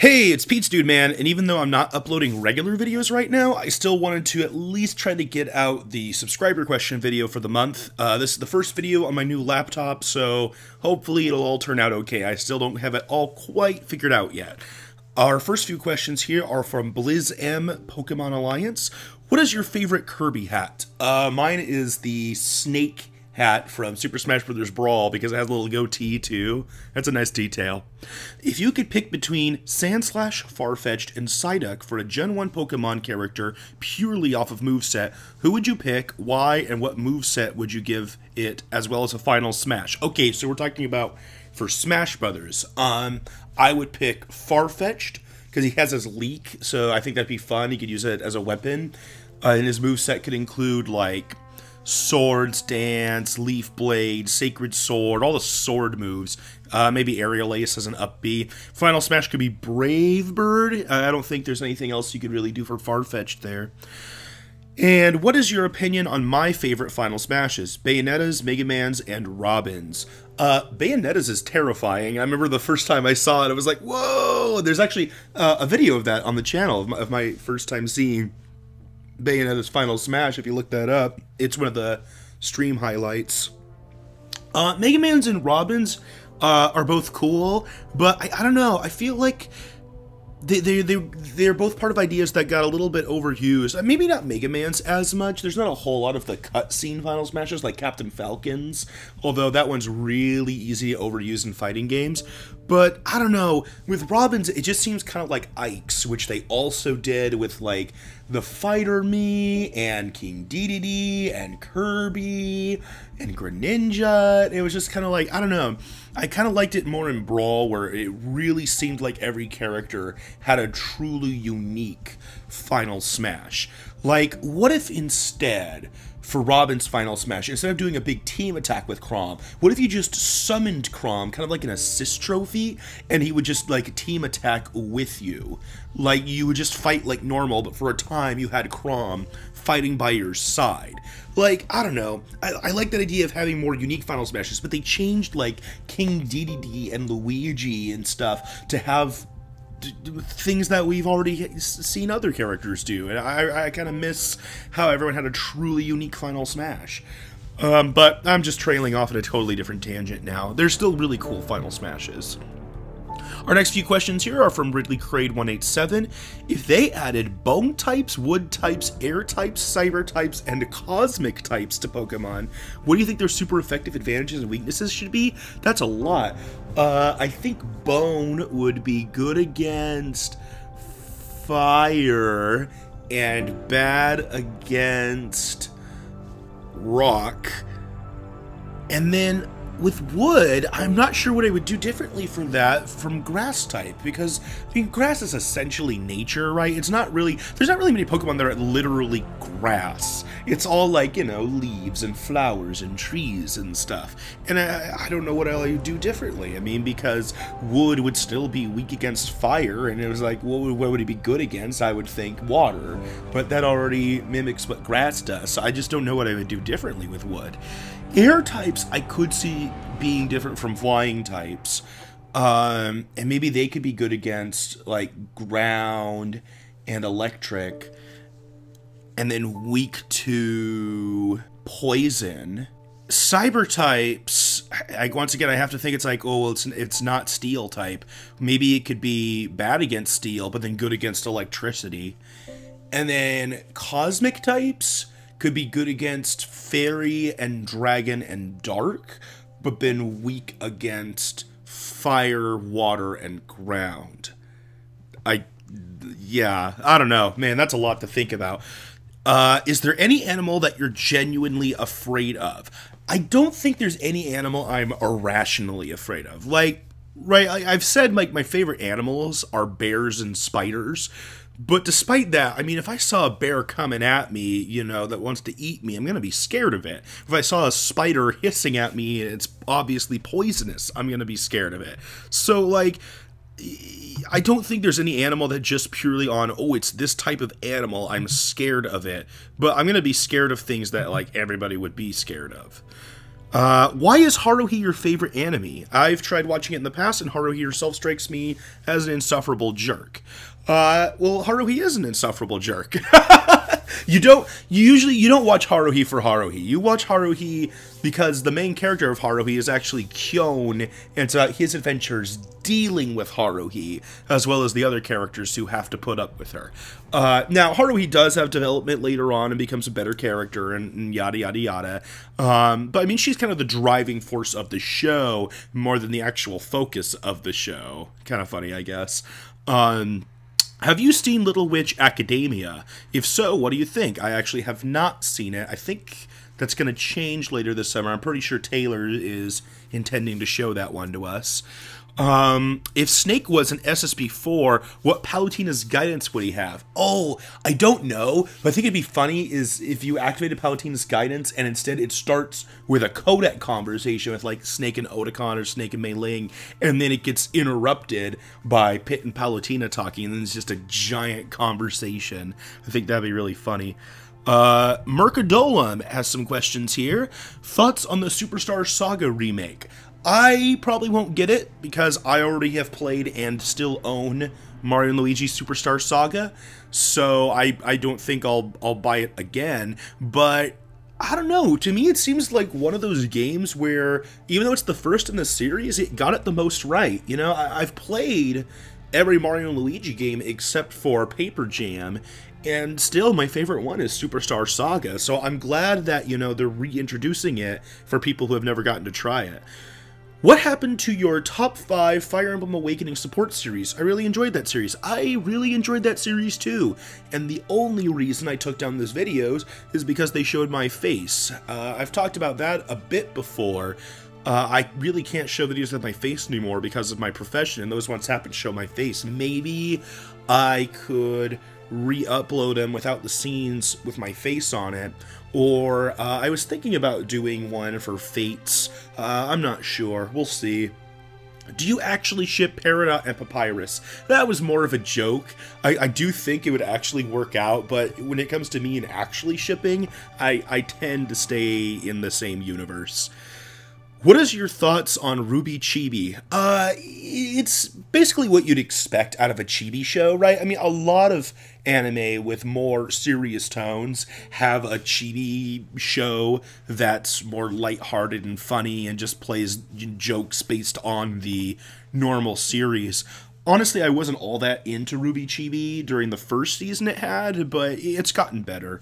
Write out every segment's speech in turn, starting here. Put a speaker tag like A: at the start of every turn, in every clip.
A: Hey, it's Pete's Dude Man, and even though I'm not uploading regular videos right now, I still wanted to at least try to get out the subscriber question video for the month. This is the first video on my new laptop, so hopefully it'll all turn out okay. I still don't have it all quite figured out yet. Our first few questions here are from Blizz M Pokemon Alliance. What is your favorite Kirby hat? Mine is the Snake hat from Super Smash Bros. Brawl because it has a little goatee too. That's a nice detail. If you could pick between Sandslash, Farfetch'd, and Psyduck for a Gen 1 Pokemon character purely off of moveset, who would you pick, why, and what moveset would you give it, as well as a final smash? Okay, so we're talking about for Smash Brothers. I would pick Farfetch'd because he has his leak, so I think that'd be fun. He could use it as a weapon. And his moveset could include, like, Swords Dance, Leaf Blade, Sacred Sword, all the sword moves. Maybe Aerial Ace as an up B. Final Smash could be Brave Bird. I don't think there's anything else you could really do for Farfetch'd there. And what is your opinion on my favorite Final Smashes? Bayonetta's, Mega Man's, and Robin's. Bayonetta's is terrifying. I remember the first time I saw it, I was like, whoa! There's actually a video of that on the channel of my first time seeing Bayonetta's Final Smash. If you look that up, it's one of the stream highlights. Mega Man's and Robin's are both cool, but I don't know. I feel like they're both part of ideas that got a little bit overused. Maybe not Mega Man's as much. There's not a whole lot of the cutscene Final Smashes like Captain Falcon's, although that one's really easy to overuse in fighting games. But I don't know, with Robin's, it just seems kind of like Ike's, which they also did with like the Fighter Me and King Dedede and Kirby and Greninja. It was just kind of like, I don't know. I kind of liked it more in Brawl, where it really seemed like every character had a truly unique Final Smash. Like, what if instead, for Robin's Final Smash, instead of doing a big team attack with Chrom, what if you just summoned Chrom, kind of like an assist trophy, and he would just, like, team attack with you? Like, you would just fight like normal, but for a time you had Chrom fighting by your side. Like, I don't know. I like that idea of having more unique Final Smashes, but they changed, like, King Dedede and Luigi and stuff to have things that we've already seen other characters do, and I kind of miss how everyone had a truly unique Final Smash. But I'm just trailing off at a totally different tangent now. There's still really cool Final Smashes. Our next few questions here are from Ridley Crade 187. If they added bone types, wood types, air types, cyber types, and cosmic types to Pokemon, what do you think their super effective advantages and weaknesses should be? That's a lot. I think bone would be good against fire and bad against rock. And then with wood, I'm not sure what I would do differently from that from grass type, because I mean, grass is essentially nature, right? It's not really, there's not really many Pokemon that are literally grass. It's all like, you know, leaves and flowers and trees and stuff. And I don't know what I would do differently. I mean, because wood would still be weak against fire, and it was like, what would it be good against? I would think water, but that already mimics what grass does, so I just don't know what I would do differently with wood. Air types I could see being different from flying types, and maybe they could be good against like ground and electric, and then weak to poison. Cyber types, once again, I have to think it's like, oh, well, it's not steel type. Maybe it could be bad against steel, but then good against electricity. And then cosmic types could be good against fairy and dragon and dark, but then weak against fire, water, and ground. Yeah, I don't know. Man, that's a lot to think about. Is there any animal that you're genuinely afraid of? I don't think there's any animal I'm irrationally afraid of. Like, right, I've said, like, my favorite animals are bears and spiders. But despite that, I mean, if I saw a bear coming at me, you know, that wants to eat me, I'm going to be scared of it. If I saw a spider hissing at me and it's obviously poisonous, I'm going to be scared of it. So, like, I don't think there's any animal that just purely on, oh, it's this type of animal, I'm scared of it. But I'm going to be scared of things that, like, everybody would be scared of. Why is Haruhi your favorite anime? I've tried watching it in the past, and Haruhi herself strikes me as an insufferable jerk. Well, Haruhi is an insufferable jerk. You don't watch Haruhi for Haruhi. You watch Haruhi because the main character of Haruhi is actually Kyon, and it's about his adventures dealing with Haruhi, as well as the other characters who have to put up with her. Now, Haruhi does have development later on and becomes a better character, and yada yada yada. But I mean, she's kind of the driving force of the show, more than the actual focus of the show. Kind of funny, I guess. Have you seen Little Witch Academia? If so, what do you think? I actually have not seen it. I think that's going to change later this summer. I'm pretty sure Taylor is intending to show that one to us. If Snake was an SSB4, what Palutena's guidance would he have? Oh, I don't know. But I think it'd be funny is if you activated Palutena's guidance and instead it starts with a codec conversation with like Snake and Otakon or Snake and Mei Ling, and then it gets interrupted by Pit and Palutena talking, and then it's just a giant conversation. I think that'd be really funny. Mercadolum has some questions here. Thoughts on the Superstar Saga remake? I probably won't get it because I already have played and still own Mario & Luigi Superstar Saga, so I don't think I'll buy it again. But I don't know, to me it seems like one of those games where, even though it's the first in the series, it got it the most right. You know, I've played every Mario & Luigi game except for Paper Jam, and still my favorite one is Superstar Saga, so I'm glad that, you know, they're reintroducing it for people who have never gotten to try it. What happened to your top 5 Fire Emblem Awakening support series? I really enjoyed that series. I really enjoyed that series too. And the only reason I took down those videos is because they showed my face. I've talked about that a bit before. I really can't show videos of my face anymore because of my profession, and those ones happen to show my face. Maybe I could re-upload them without the scenes with my face on it, or I was thinking about doing one for Fates. I'm not sure. We'll see. Do you actually ship Peridot and Papyrus? That was more of a joke. I do think it would actually work out, but when it comes to me and actually shipping, I tend to stay in the same universe. What is your thoughts on Ruby Chibi? It's basically what you'd expect out of a chibi show, right? I mean, a lot of anime with more serious tones have a chibi show that's more lighthearted and funny and just plays jokes based on the normal series. Honestly, I wasn't all that into Ruby Chibi during the first season it had, but it's gotten better.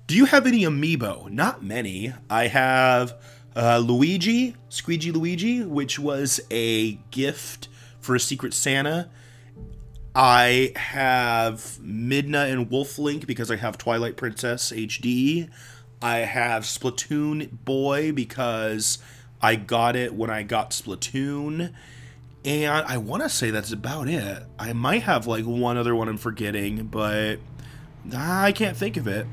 A: Do you have any amiibo? Not many. I have Luigi, Squeegee Luigi, which was a gift for a Secret Santa. I have Midna and Wolf Link because I have Twilight Princess HD. I have Splatoon Boy because I got it when I got Splatoon. And I want to say that's about it. I might have like one other one I'm forgetting, but I can't think of it.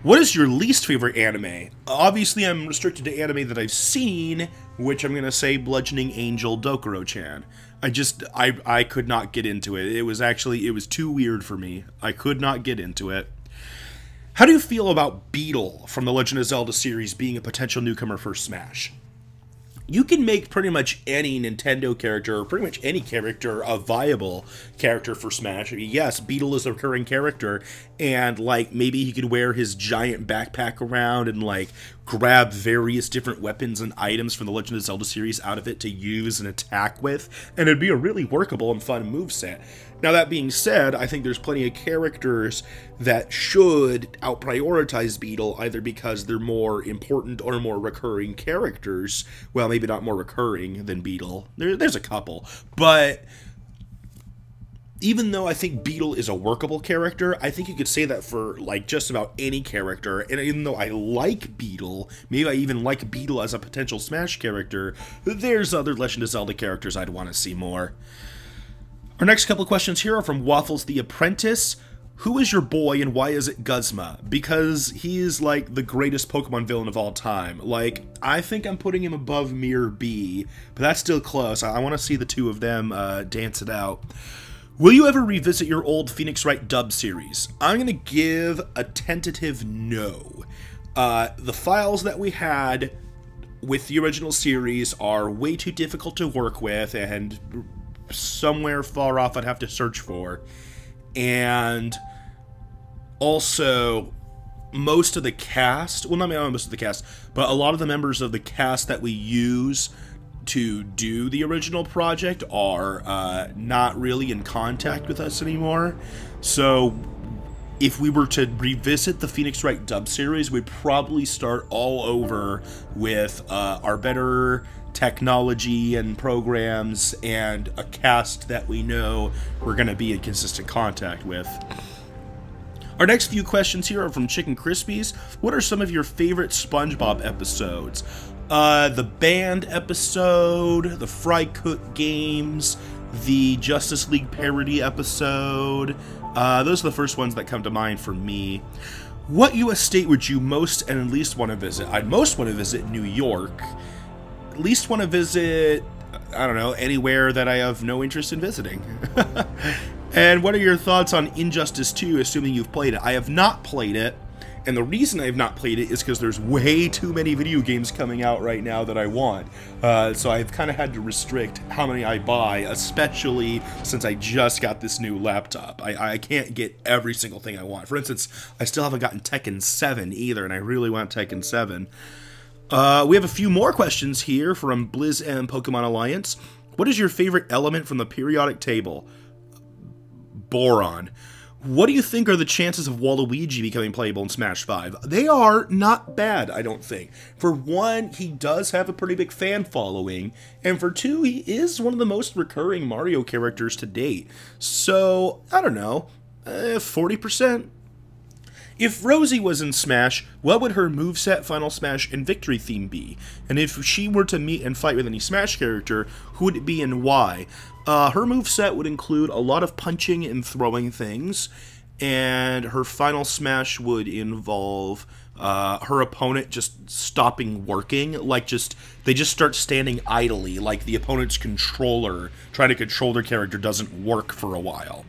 A: What is your least favorite anime? Obviously, I'm restricted to anime that I've seen, which I'm going to say Bludgeoning Angel Dokuro-chan. I could not get into it. It was too weird for me. I could not get into it. How do you feel about Beetle from the Legend of Zelda series being a potential newcomer for Smash? You can make pretty much any Nintendo character, or pretty much any character, a viable character for Smash. I mean, yes, Beetle is a recurring character, and, like, maybe he could wear his giant backpack around and, like, grab various different weapons and items from the Legend of Zelda series out of it to use and attack with, and it'd be a really workable and fun moveset. Now, that being said, I think there's plenty of characters that should out-prioritize Beetle, either because they're more important or more recurring characters. Well, maybe not more recurring than Beetle. There's a couple. But even though I think Beetle is a workable character, I think you could say that for, like, just about any character. And even though I like Beetle, maybe I even like Beetle as a potential Smash character, there's other Legend of Zelda characters I'd want to see more. Our next couple of questions here are from Waffles the Apprentice. Who is your boy and why is it Guzma? Because he is like the greatest Pokemon villain of all time. Like, I think I'm putting him above Mirror B, but that's still close. I want to see the two of them dance it out. Will you ever revisit your old Phoenix Wright dub series? I'm going to give a tentative no. The files that we had with the original series are way too difficult to work with and somewhere far off I'd have to search for. And also, most of the cast, well, not most of the cast, but a lot of the members of the cast that we use to do the original project are not really in contact with us anymore. So if we were to revisit the Phoenix Wright dub series, we'd probably start all over with our better technology and programs and a cast that we know we're going to be in consistent contact with. Our next few questions here are from Chicken Krispies. What are some of your favorite SpongeBob episodes? The band episode, the Fry Cook games, the Justice League parody episode. Those are the first ones that come to mind for me. What U.S. state would you most and least want to visit? I'd most want to visit New York. Least want to visit, I don't know, anywhere that I have no interest in visiting. And what are your thoughts on Injustice 2, assuming you've played it? I have not played it, and the reason I have not played it is because there's way too many video games coming out right now that I want. So I've kind of had to restrict how many I buy, especially since I just got this new laptop. I can't get every single thing I want. For instance, I still haven't gotten Tekken 7 either, and I really want Tekken 7. We have a few more questions here from Blizz and Pokemon Alliance. What is your favorite element from the periodic table? Boron. What do you think are the chances of Waluigi becoming playable in Smash 5? They are not bad, I don't think. For one, he does have a pretty big fan following, and for two, he is one of the most recurring Mario characters to date. So, I don't know, 40%? If Rosie was in Smash, what would her moveset, Final Smash, and victory theme be? And if she were to meet and fight with any Smash character, who would it be and why? Her moveset would include a lot of punching and throwing things, and her Final Smash would involve her opponent just stopping working, like they just start standing idly, like the opponent's controller trying to control their character doesn't work for a while.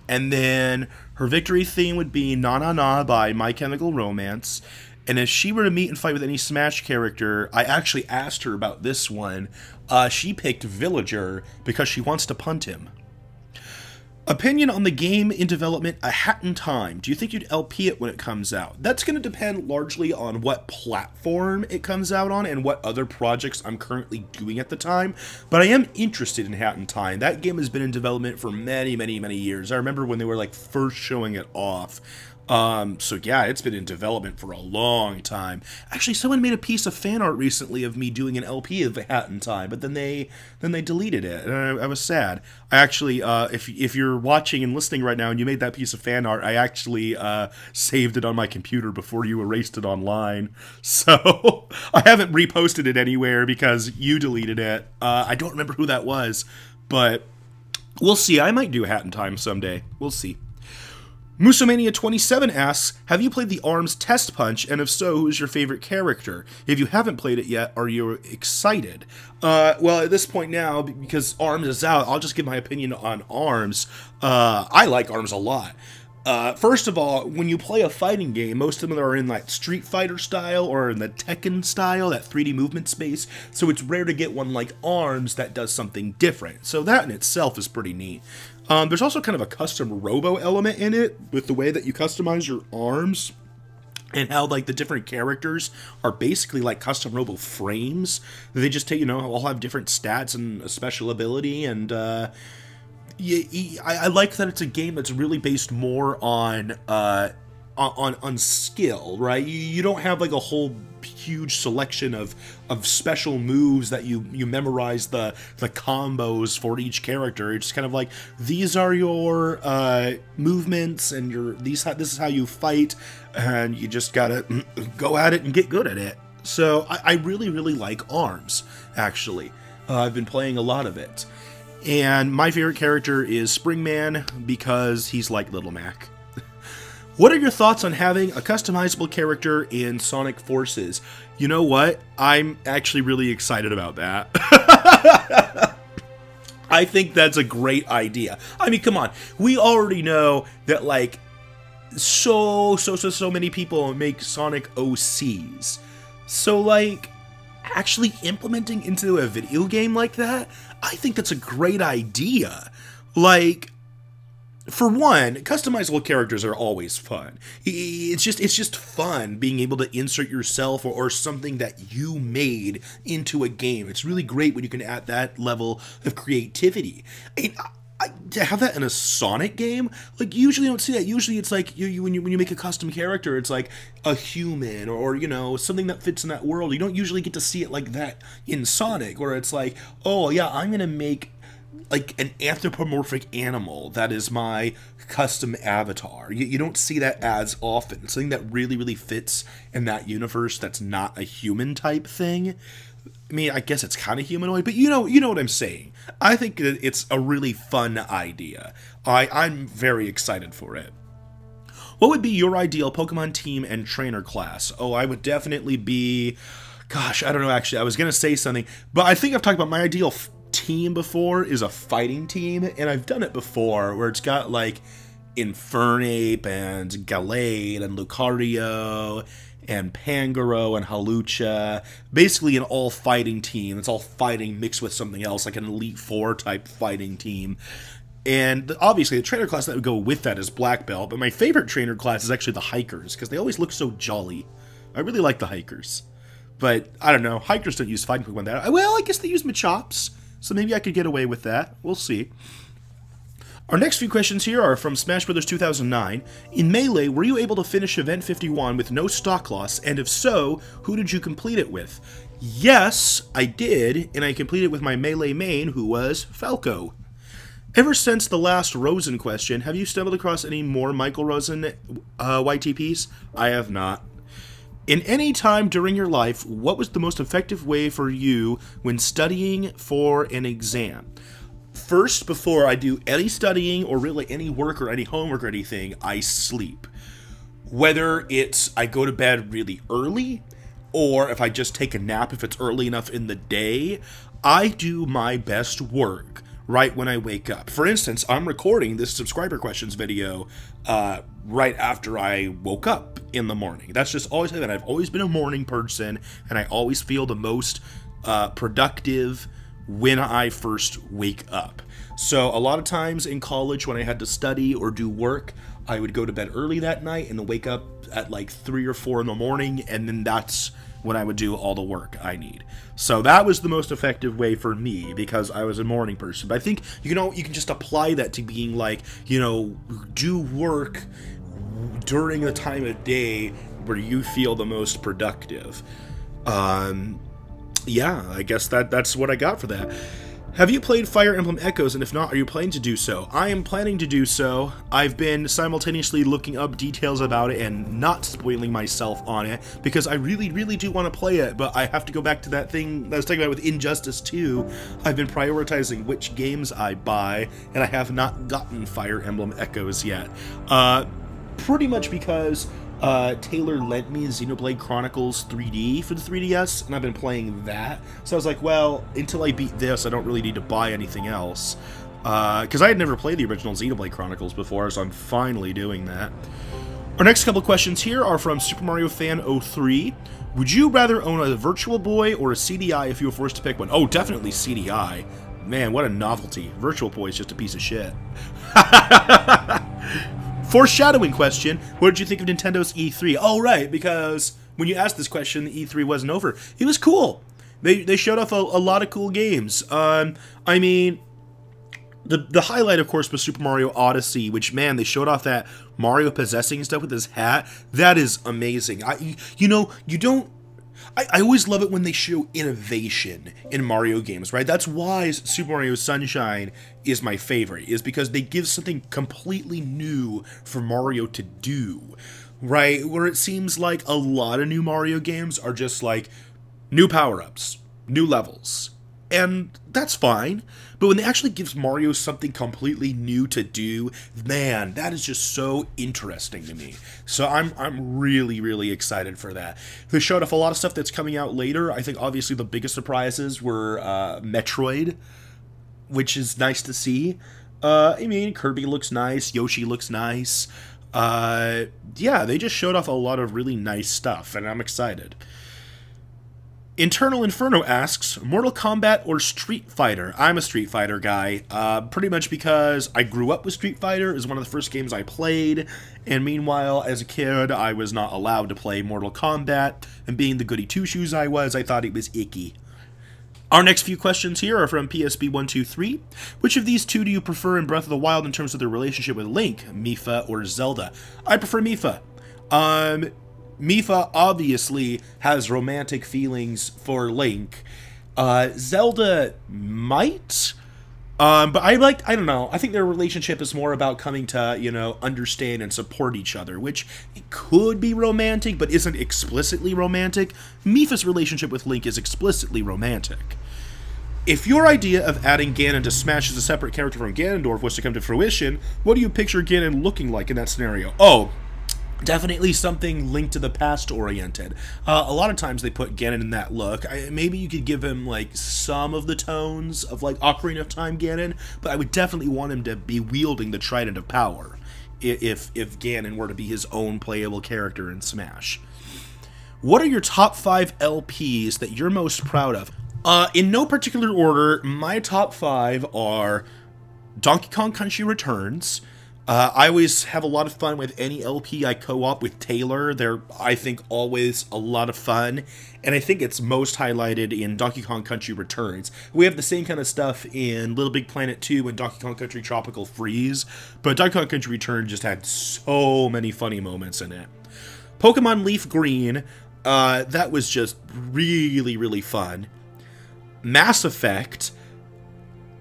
A: And then her victory theme would be Na Na Na by My Chemical Romance. And if she were to meet and fight with any Smash character, I actually asked her about this one. She picked Villager because she wants to punt him. Opinion on the game in development, A Hattin Time. Do you think you'd LP it when it comes out? That's going to depend largely on what platform it comes out on and what other projects I'm currently doing at the time. But I am interested in Hattin Time. That game has been in development for many, many, many years. I remember when they were like first showing it off. So yeah, it's been in development for a long time. Actually, someone made a piece of fan art recently of me doing an LP of Hattin Time, but then they deleted it, and I was sad. I actually, if you're watching and listening right now and you made that piece of fan art, I actually saved it on my computer before you erased it online. So I haven't reposted it anywhere because you deleted it. I don't remember who that was, but we'll see. I might do Hattin Time someday. We'll see. Musomania27 asks, have you played the ARMS Test Punch, and if so, who is your favorite character? If you haven't played it yet, are you excited? Well, at this point now, because ARMS is out, I'll just give my opinion on ARMS. I like ARMS a lot. First of all, when you play a fighting game, most of them are in like Street Fighter style or in the Tekken style, that 3D movement space, so it's rare to get one like ARMS that does something different. So that in itself is pretty neat. There's also kind of a custom robo element in it with the way that you customize your arms and how like the different characters are basically like custom robo frames. They just take, all have different stats and a special ability, and I like that it's a game that's really based more on skill, right? You don't have like a whole huge selection of special moves that you memorize the combos for each character. It's just kind of like, these are your movements, and this is how you fight, and you just gotta go at it and get good at it. So I really, really like ARMS, actually. I've been playing a lot of it. And my favorite character is Springman because he's like Little Mac. What are your thoughts on having a customizable character in Sonic Forces? You know what? I'm actually really excited about that. I think that's a great idea. I mean, come on. We already know that, like, so many people make Sonic OCs. So, like, actually implementing into a video game like that, I think that's a great idea. Like, for one, customizable characters are always fun. It's just fun being able to insert yourself or something that you made into a game. It's really great when you can add that level of creativity. To have that in a Sonic game, like, you usually don't see that. Usually it's like when you make a custom character, it's like a human or you know, something that fits in that world. You don't usually get to see it like that in Sonic, where it's like, oh yeah, I'm gonna make like an anthropomorphic animal that is my custom avatar. You don't see that as often. Something that really fits in that universe that's not a human type thing. I mean, I guess it's kind of humanoid, but you know what I'm saying. I think that it's a really fun idea. I'm very excited for it. What would be your ideal Pokemon team and trainer class? Oh, I would definitely be... Gosh, I don't know, actually. I was going to say something, but I think I've talked about my ideal team before is a fighting team, and I've done it before, where it's got, like, Infernape and Gallade and Lucario and Pangoro and Hawlucha, basically an all-fighting team. It's all fighting mixed with something else, like an Elite Four type fighting team. And obviously the trainer class that would go with that is Black Belt, but my favorite trainer class is actually the Hikers, because they always look so jolly. I really like the Hikers. But, I don't know, Hikers don't use fighting Pokemon that. Well, I guess they use Machops, so maybe I could get away with that. We'll see. Our next few questions here are from Smash Bros. 2009. In Melee, were you able to finish Event 51 with no stock loss? And if so, who did you complete it with? Yes, I did, and I completed it with my Melee main, who was Falco. Ever since the last Rosen question, have you stumbled across any more Michael Rosen YTPs? I have not. In any time during your life, what was the most effective way for you when studying for an exam? First, before I do any studying or really any work or any homework or anything, I sleep. Whether it's I go to bed really early, or if I just take a nap if it's early enough in the day, I do my best work right when I wake up. For instance, I'm recording this subscriber questions video right after I woke up in the morning. That's just always been. I've always been a morning person, and I always feel the most productive when I first wake up. So a lot of times in college when I had to study or do work, I would go to bed early that night and wake up at like 3 or 4 in the morning, and then that's when I would do all the work I need. So that was the most effective way for me, because I was a morning person. But I think, you know, you can just apply that to being like, you know, do work during the time of day where you feel the most productive. Yeah, I guess that's what I got for that. Have you played Fire Emblem Echoes, and if not, are you planning to do so? I am planning to do so. I've been simultaneously looking up details about it and not spoiling myself on it, because I really do want to play it, but I have to go back to that thing that I was talking about with Injustice 2. I've been prioritizing which games I buy, and I have not gotten Fire Emblem Echoes yet. Pretty much because Taylor lent me Xenoblade Chronicles 3D for the 3DS, and I've been playing that. So I was like, well, until I beat this, I don't really need to buy anything else. Because I had never played the original Xenoblade Chronicles before, so I'm finally doing that. Our next couple questions here are from Super Mario Fan 03. Would you rather own a Virtual Boy or a CDI if you were forced to pick one? Oh, definitely CDI. Man, what a novelty. Virtual Boy is just a piece of shit. Foreshadowing question, what did you think of Nintendo's E3? Oh, right, because when you asked this question, the E3 wasn't over. It was cool. They showed off a lot of cool games. I mean, the highlight, of course, was Super Mario Odyssey, which, man, they showed off that Mario possessing stuff with his hat. That is amazing. I always love it when they show innovation in Mario games, right? That's why Super Mario Sunshine is my favorite, is because they give something completely new for Mario to do, right? Where it seems like a lot of new Mario games are just like new power-ups, new levels, and that's fine. But when they actually give Mario something completely new to do, man, that is just so interesting to me. So I'm really excited for that. They showed off a lot of stuff that's coming out later. I think obviously the biggest surprises were Metroid, which is nice to see. I mean, Kirby looks nice, Yoshi looks nice. Yeah, they just showed off a lot of really nice stuff, and I'm excited. Internal Inferno asks, Mortal Kombat or Street Fighter? I'm a Street Fighter guy, pretty much because I grew up with Street Fighter. It was one of the first games I played, and meanwhile, as a kid, I was not allowed to play Mortal Kombat, and being the goody two-shoes I was, I thought it was icky. Our next few questions here are from PSB123. Which of these two do you prefer in Breath of the Wild in terms of their relationship with Link, Mipha or Zelda? I prefer Mipha. Mipha obviously has romantic feelings for Link. Zelda might, but I don't know, I think their relationship is more about coming to, you know, understand and support each other, which it could be romantic, but isn't explicitly romantic. Mipha's relationship with Link is explicitly romantic. If your idea of adding Ganon to Smash as a separate character from Ganondorf was to come to fruition, what do you picture Ganon looking like in that scenario? Oh, definitely something Link to the Past oriented. A lot of times they put Ganon in that look. Maybe you could give him like some of the tones of like Ocarina of Time Ganon, but I would definitely want him to be wielding the Trident of Power if Ganon were to be his own playable character in Smash. What are your top 5 LPs that you're most proud of? In no particular order, my top 5 are Donkey Kong Country Returns. I always have a lot of fun with any LP I co-op with Taylor. They're, I think, always a lot of fun, and I think it's most highlighted in Donkey Kong Country Returns. We have the same kind of stuff in Little Big Planet 2 and Donkey Kong Country Tropical Freeze, but Donkey Kong Country Returns just had so many funny moments in it. Pokemon Leaf Green, that was just really, really fun. Mass Effect,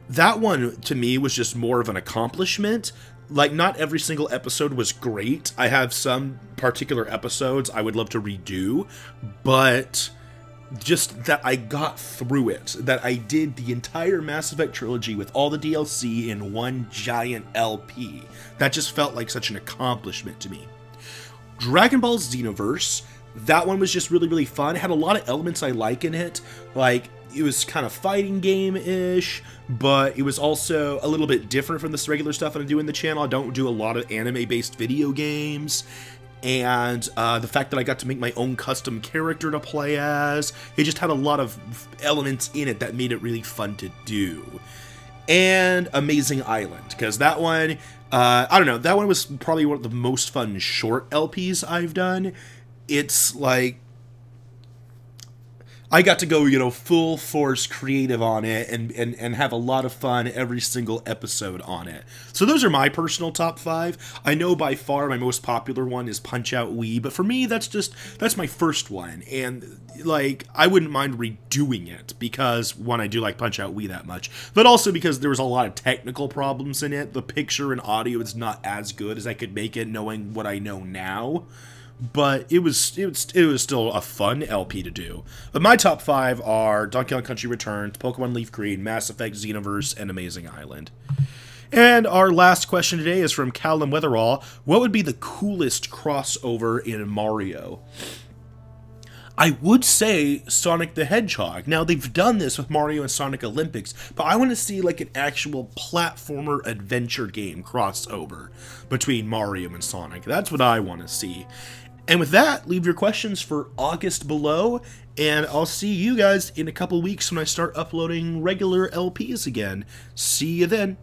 A: that one, to me, was just more of an accomplishment. Like, not every single episode was great. I have some particular episodes I would love to redo, but just that I got through it, that I did the entire Mass Effect trilogy with all the DLC in one giant LP. That just felt like such an accomplishment to me. Dragon Ball Xenoverse, that one was just really, really fun. It had a lot of elements I like in it, like, it was kind of fighting game-ish, but it was also a little bit different from this regular stuff that I do in the channel. I don't do a lot of anime-based video games, and the fact that I got to make my own custom character to play as, it just had a lot of elements in it that made it really fun to do. And Amazing Island, because that one, I don't know, that one was probably one of the most fun short LPs I've done. It's like, I got to go, you know, full force creative on it and have a lot of fun every single episode on it. So those are my personal top 5. I know by far my most popular one is Punch-Out Wii, but for me, that's my first one. And, like, I wouldn't mind redoing it because, one, I do like Punch-Out Wii that much, but also because there was a lot of technical problems in it. The picture and audio is not as good as I could make it knowing what I know now. But it was still a fun LP to do. But my top 5 are Donkey Kong Country Returns, Pokemon Leaf Green, Mass Effect Xenoverse, and Amazing Island. And our last question today is from Callum Weatherall. What would be the coolest crossover in Mario? I would say Sonic the Hedgehog. Now, they've done this with Mario and Sonic Olympics, but I want to see like an actual platformer adventure game crossover between Mario and Sonic. That's what I want to see. And with that, leave your questions for August below, and I'll see you guys in a couple weeks when I start uploading regular LPs again. See you then.